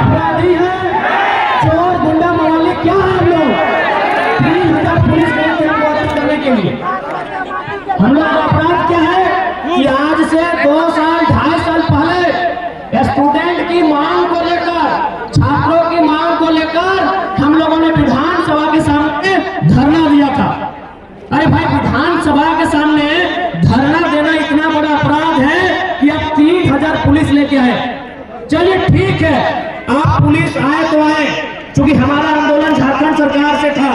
अपराधी है, चोर गुंडा मवाली क्या है हम लोग? 3000 पुलिस गए थे हमको अरेस्ट करने के लिए। हम लोग का अपराध क्या है कि आज से 2 साल 2.5 साल पहले स्टूडेंट की मांग को लेकर, छात्रों की मांग को लेकर हम लोगों ने विधानसभा के सामने धरना दिया था। अरे भाई, विधानसभा के सामने धरना देना इतना बड़ा अपराध है कि आप 3000 पुलिस लेके आए। चलिए ठीक है, आप पुलिस आए तो आए, क्योंकि हमारा आंदोलन झारखंड सरकार से था,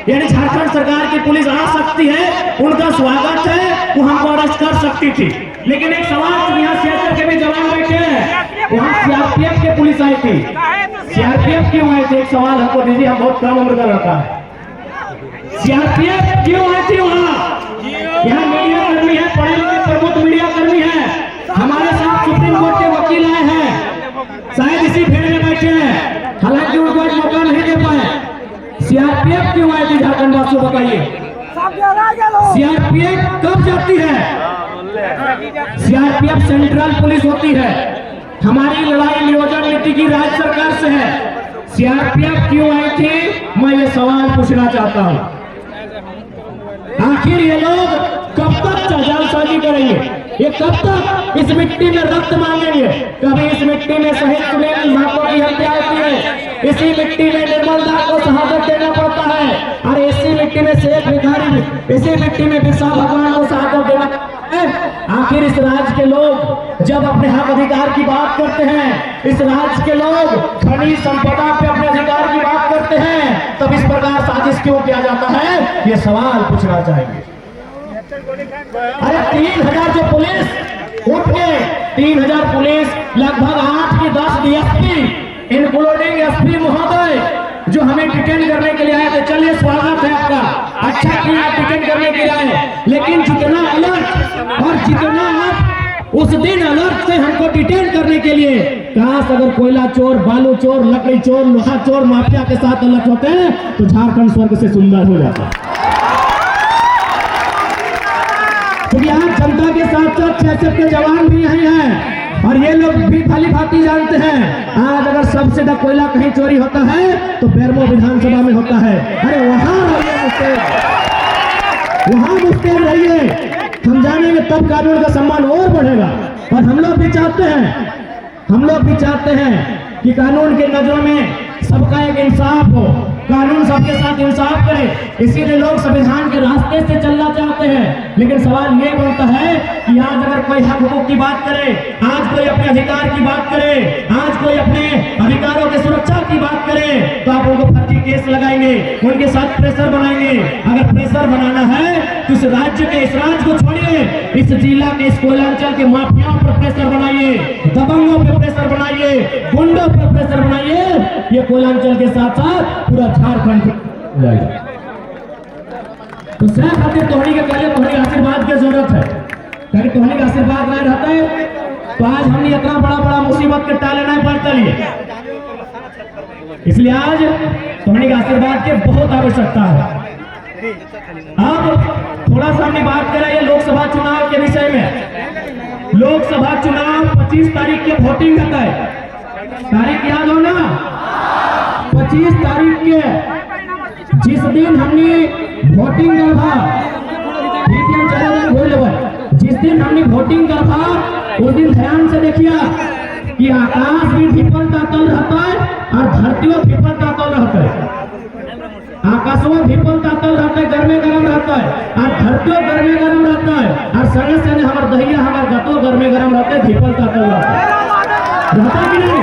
यानी झारखंड सरकार की पुलिस आ सकती है, उनका स्वागत है, वो हमको अरेस्ट कर सकती थी। लेकिन एक सवाल, यहाँ सीएसएफ के भी जवान बैठे हैं, वहाँ सीआरपीएफ की पुलिस आई थी। सीआरपीएफ क्यों आई थी? एक सवाल हमको दीजिए, हम बहुत कम उम्र का लड़का है। सीआरपीएफ क्यों आई थी वहाँ? यहाँ मीडिया कर्मी है, पढ़े लिखे प्रमुख मीडिया कर्मी है, हमारे साथ सुप्रीम कोर्ट के वकील आए हैं, शायद इसी भीड़ में बैठे हैं, हालांकि उनको एक मौका नहीं दे पाए। सीआरपीएफ क्यों आई थी झारखंड वासियों, बताइए। सीआरपीएफ कब जाती है? सीआरपीएफ सेंट्रल पुलिस होती है, हमारी लड़ाई नियोजन नीति की राज्य सरकार से है। सीआरपीएफ क्यों आई थी, मैं ये सवाल पूछना चाहता हूं। आखिर ये लोग कब तक जालसाजी करेंगे? ये कब तक इस मिट्टी में रक्त मांगेंगे? कभी इस मिट्टी में शहीद सुनील महतो की हत्या होती है, इसी मिट्टी में निर्मल दास को शहादत देना पड़ता है, और इसी मिट्टी में शेख भिखारी, इसी मिट्टी में बिरसा भगवान को शहादत देना है। आखिर इस राज्य के लोग जब अपने हक अधिकार की बात करते हैं, इस राज्य के लोग खनिज संपदा पे अपने अधिकार की बात करते हैं, तब इस प्रकार साजिश क्यों किया जाता है? ये सवाल पूछना चाहिए। अरे 3000 जो पुलिस उठ गए, 3000 पुलिस, लगभग 8 की 10 डीएसपी इंक्लूडिंग एसपी महोदय जो हमें डिटेन करने के लिए आए थे। चलिए, स्वागत है आपका, अच्छा किया आप डिटेन करने के लिए आए, लेकिन जितना अलर्ट और जितना आप उस दिन अलर्ट से हमको डिटेन करने के लिए, काश अगर कोयला चोर, बालू चोर, लकड़ी चोर, लोहा चोर, माफिया के साथ अलर्ट होते हैं तो झारखंड स्वर्ग से सुंदर हो जाता। क्योंकि आज जनता के साथ साथ सीएसएफ के जवान भी यही हैं, और ये लोग भी भली भांति जानते हैं, आज अगर सबसे ज्यादा कोयला कहीं चोरी होता है तो बेरमो विधानसभा में होता है। अरे वहां रहिए मुस्तैद, वहां मुस्तैद रहिए, हम जानेंगे तब कानून का सम्मान और बढ़ेगा। और हम लोग भी चाहते हैं कि कानून के नजरों में सबका एक इंसाफ हो, कानून सबके साथ इंसाफ करे, इसीलिए लोग संविधान के रास्ते से चलना चाहते हैं। लेकिन सवाल ये बनता है कि आज अगर कोई हक हुकूक की बात करे, आज कोई अपने अधिकार की बात करे, आज कोई अपने अधिकारों की सुरक्षा की बात करे, तो आप उनको फर्जी केस लगाएंगे, उनके साथ प्रेशर बनाएंगे। अगर प्रेशर बनाना है तो इस राज्य को छोड़िए, इस जिला के, इस कोयलांचल के माफियाओं पर प्रेशर बनाइए, दबंगों पर प्रेशर बनाइए, गुंडों पर प्रेशर बनाइए। ये कोयलांचल के साथ साथ पूरा झारखंड जाएगा। तो सिर्फ अपने तोहनी के पहले तोहनी आशीर्वाद की जरूरत है, ताकि तोहनी का आशीर्वाद नहीं रहता है तो आज हमने इतना बड़ा मुसीबत के टाले नहीं पड़ता लिए। इसलिए आज तोहनी का आशीर्वाद की बहुत आवश्यकता है। अब थोड़ा सा हमने बात करें ये लोकसभा चुनाव के विषय में। लोकसभा चुनाव 25 तारीख के वोटिंग होता है, तारीख याद हो ना? 25 तारीख के जिस दिन हमने वोटिंग करवा, जिस दिन हमने वोटिंग करवा, उस दिन ध्यान से देखिए कि आकाश भी धिपल तातल रहता है और धरतियों धिपल तातल रहता है। आकाशों धिपल तातल रहता है, गर्मे गरम रहता है, और धरतियों गर्मे गरम रहता है, और संगे संगे हमारे दहिया हमारे गतो गर्मे गरम रहते हैं, धिपल तातल रहता है कि नहीं?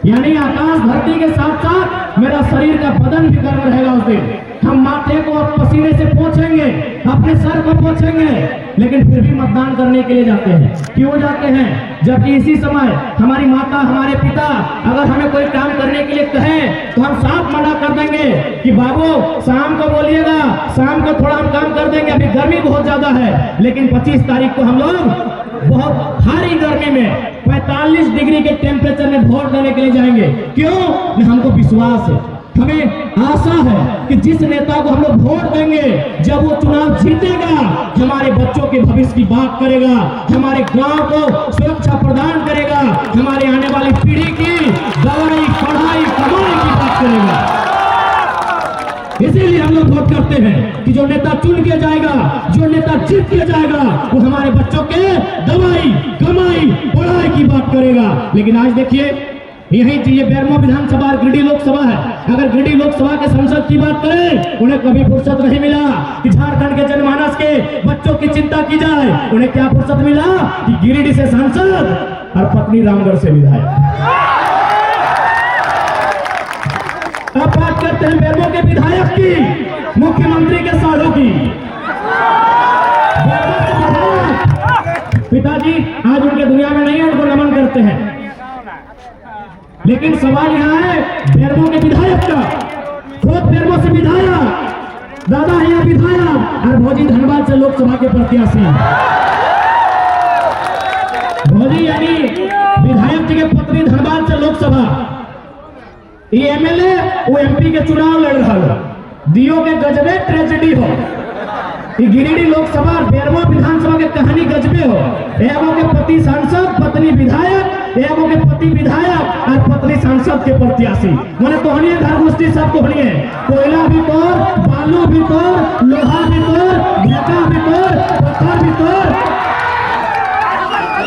यानी आकाश धरती के साथ साथ मेरा शरीर का बदन भी गर्म रहेगा उस दिन। हम माथे को पसीने से पोंछेंगे, अपने सर को पोंछेंगे, लेकिन फिर भी मतदान करने के लिए जाते हैं। क्यों जाते हैं? जबकि इसी समय हमारी माता, हमारे पिता अगर हमें कोई काम करने के लिए कहें तो हम साफ मना कर देंगे कि बाबू शाम को बोलिएगा, शाम को थोड़ा हम काम कर देंगे, अभी गर्मी बहुत ज्यादा है। लेकिन 25 तारीख को हम लोग बहुत भारी गर्मी में 45 डिग्री के टेम्परेचर में वोट देने के लिए जाएंगे। क्यों? हमको विश्वास है, हमें आशा है कि जिस नेता को हम लोग वोट देंगे, जब वो चुनाव जीतेगा, हमारे बच्चों के भविष्य की बात करेगा, हमारे गांव को सुरक्षा प्रदान करेगा, हमारे आने वाली पीढ़ी की दवाई, पढ़ाई, कमाई की बात करेगा। इसीलिए हम लोग वोट करते हैं कि जो नेता चुन के जाएगा, जो नेता जीत के जाएगा, वो हमारे बच्चों के दवाई, कमाई, पढ़ाई की बात करेगा। लेकिन आज देखिए, यही ये बेरमो विधानसभा और गिरिडीह लोकसभा है। अगर गिरिडीह लोकसभा के सांसद की बात करें, उन्हें कभी फुर्सत नहीं मिला कि झारखंड के जनमानस के बच्चों की चिंता की जाए। उन्हें क्या फुर्सत मिला कि गिरिडीह से सांसद और पत्नी रामगढ़ से विधायक। अब बात करते हैं बेरमो के विधायक की, मुख्यमंत्री के सालों की। पिताजी आज उनके दुनिया में नहीं है, उनको नमन करते हैं। लेकिन सवाल यहाँ है बेरमो के विधायक का। खुद बेरमो से विधायक, दादा है यहाँ विधायक, और भौजी धनबाद से लोकसभा के प्रत्याशी। भौजी यानी विधायक जी के पत्नी धनबाद से लोकसभा, ये एमएलए वो एमपी के चुनाव लड़ रहा हो। दियो के गजबे ट्रेजेडी हो। ये गिरिडीह लोकसभा और बेरमो विधानसभा के कहानी गजबे हो। एगो के पति सांसद, पत्नी विधायक, एगो के पति विधायक और पत्नी सांसद के प्रत्याशी। मैंने तोहनी घर गोष्ठी सब तोहनी है। कोयला भी तोड़, बालू भी तोड़, लोहा भी तोड़, ढेका भी तोड़, पत्थर भी तोड़,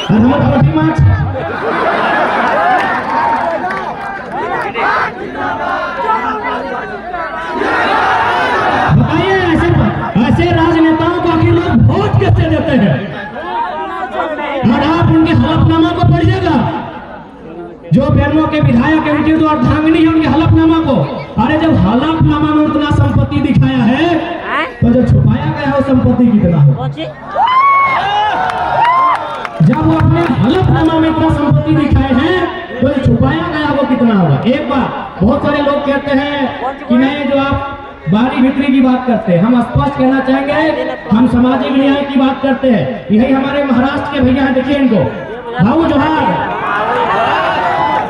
और हमारे पति माच बताइए, ऐसे राजनेताओं को आखिर लोग वोट कैसे देते हैं? और आप उनके हलफनामा को पढ़िएगा, जो बेरमो के विधायक है उनकी तो अर्धांगिनी है उनके हलफनामा को। अरे जब हलफनामा में उतना संपत्ति दिखाया है, तो जो छुपाया गया है वो संपत्ति कितना हो? जब वो अपने हलफनामा में इतना संपत्ति दिखाए हैं, तो जो छुपाया गया वो कितना होगा? एक बात बहुत सारे लोग कहते हैं कि नहीं, जो आप बाहरी भीतरी की बात करते हैं, हम स्पष्ट कहना चाहेंगे, हम सामाजिक न्याय की बात करते हैं। यही हमारे महाराष्ट्र के भैया हैं, देखिए इनको, भाऊ जोहार,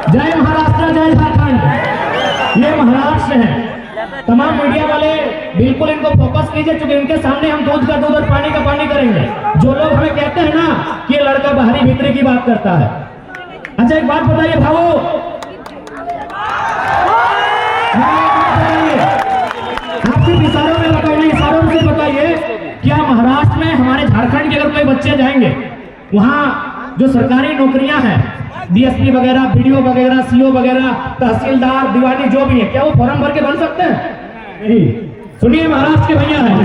जय महाराष्ट्र, जय झारखंड। ये महाराष्ट्र है। तमाम मीडिया वाले बिल्कुल इनको फोकस कीजिए, क्योंकि इनके सामने हम दूध का दूध और पानी का पानी करेंगे। जो लोग हमें कहते हैं ना कि ये लड़का बाहरी भीतरी की बात करता है। अच्छा एक बात बताइए भाऊ, आपके इशारों में बताइए, इशारों से बताइए, क्या महाराष्ट्र में हमारे झारखंड के अगर कोई बच्चे जाएंगे, वहाँ जो सरकारी नौकरियां हैं, डीएसपी वगैरह, बीडीओ वगैरह, सीओ वगैरह, तहसीलदार, दीवानी जो भी है, क्या वो फॉर्म भर के बन सकते हैं? सुनिए, महाराष्ट्र के भैया हैं,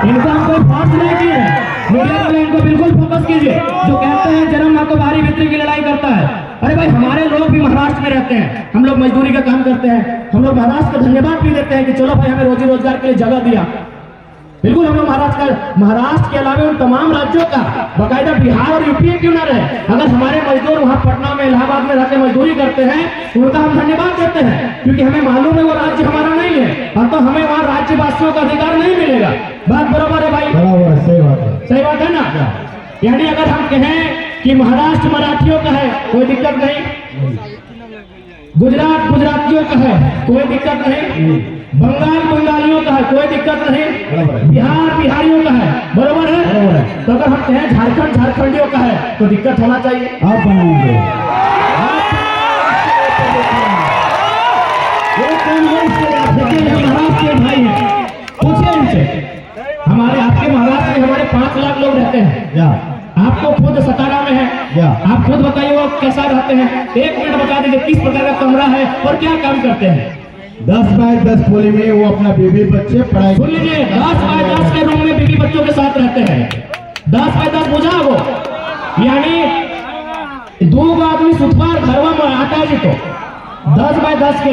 इनको हम कोई फोर्स नहीं किए हैं। मीडिया वाले इनको बिल्कुल फोकस कीजिए। जो कहते हैं जन्म माँ को बाहरी भीतरी की लड़ाई करता है, अरे भाई हमारे लोग भी महाराष्ट्र में रहते हैं, हम लोग मजदूरी का काम करते हैं, हम लोग महाराष्ट्र का धन्यवाद भी देते हैं कि चलो भाई हमें रोजी रोजगार के लिए जगह दिया। बिल्कुल हम लोग महाराष्ट्र के अलावा उन तमाम राज्यों का, बाकायदा बिहार और यूपी क्यों ना रहे, अगर हमारे मजदूर वहाँ पटना में, इलाहाबाद में रहकर मजदूरी करते हैं, उनका हम धन्यवाद देते हैं, क्योंकि हमें मालूम है वो राज्य हमारा नहीं है, और तो हमें वहाँ राज्यवासियों का अधिकार नहीं मिलेगा। बात बराबर है भाई? सही बात है ना? यानी अगर हम कहें कि महाराष्ट्र मराठियों का है, कोई दिक्कत नहीं, गुजरात गुजरातियों का है, कोई दिक्कत नहीं, बंगाल बंगालियों का है, कोई दिक्कत नहीं, बिहार बिहारियों का है, बरोबर है? तो अगर हम कहें झारखंड झारखंडियों का है, तो दिक्कत होना चाहिए। आप बनाएंगे महाराष्ट्र के भाई हैं, पूछिए इनसे। हमारे आपके महाराष्ट्र में हमारे 5 लाख लोग रहते हैं। आपको खुद सतारा में है, आप खुद बताइए वो कैसा रहते हैं? 1 मिनट बता दीजिए किस प्रकार का कमरा है और क्या काम करते हैं? 10 बाय 10 खोली में वो अपना बीबी बच्चे पढ़ाई। सुन लीजिए, 10 बाय 10 के रूम में बीबी बच्चों के साथ रहते हैं। 10 बाय 10 बुझा वो, यानी 2 आदमी सुतवार घरवा में आता है जी, तो 10 बाय 10 के।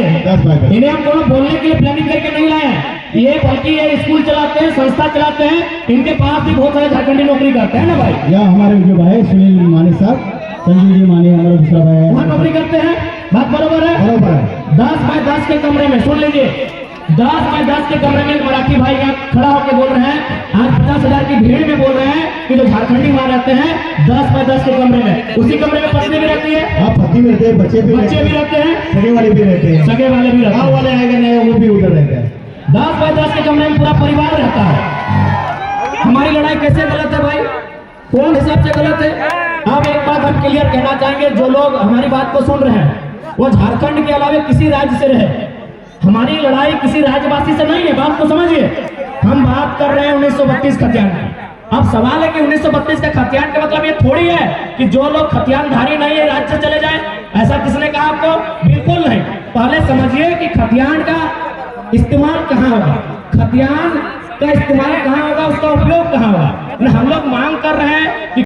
इन्हें हम दोनों बोलने के लिए प्लानिंग करके नहीं लाए हैं, ये बल्कि ये स्कूल चलाते हैं, संस्था चलाते हैं, इनके पास भी बहुत सारे झारखंडी नौकरी करते हैं ना भाई। या हमारे जो भाई सुनील मानी साहब, संजीव जी मानी हमारे दूसरा भाई है, वहाँ नौकरी करते हैं। बात बरोबर है? बरोबर है। 10 बाय 10 के कमरे में, सुन लीजिए, 10 बाय 10 के कमरे में एक मराठी भाई यहाँ खड़ा होकर बोल रहे हैं, आज 50,000 की भीड़ में बोल रहे हैं कि जो झारखंडी वहाँ रहते हैं 10 बाय 10 के कमरे में, उसी कमरे में पत्नी भी रहती है, हाँ पति भी रहते हैं, बच्चे भी रहते हैं, सगे वाले भी रहते हैं, सगे वाले भी रहते हैं, वाले आएगा नहीं वो भी उधर रहते हैं। 10 बाय 10 के कमरे में पूरा परिवार रहता है। हमारी लड़ाई कैसे गलत है भाई? कौन हिसाब से गलत है? अब एक बात हम क्लियर कहना चाहेंगे, जो लोग हमारी बात को सुन रहे हैं, वो झारखंड के अलावा किसी राज्य से रहे। हमारी लड़ाई किसी राज्यवासी से नहीं है, बात को समझिए। हम बात कर रहे हैं 1932 खतियान की। अब सवाल है कि 1932 का खतियान का मतलब ये थोड़ी है कि जो लोग खतियानधारी नहीं है राज्य से चले जाए, ऐसा किसने कहा आपको? बिल्कुल नहीं। पहले समझिए कि खतियान का इस्तेमाल कहाँ होगा, खतियान का इस्तेमाल कहाँ होगा, उसका उपयोग कहाँ होगा। हम लोग मांग कर रहे हैं कि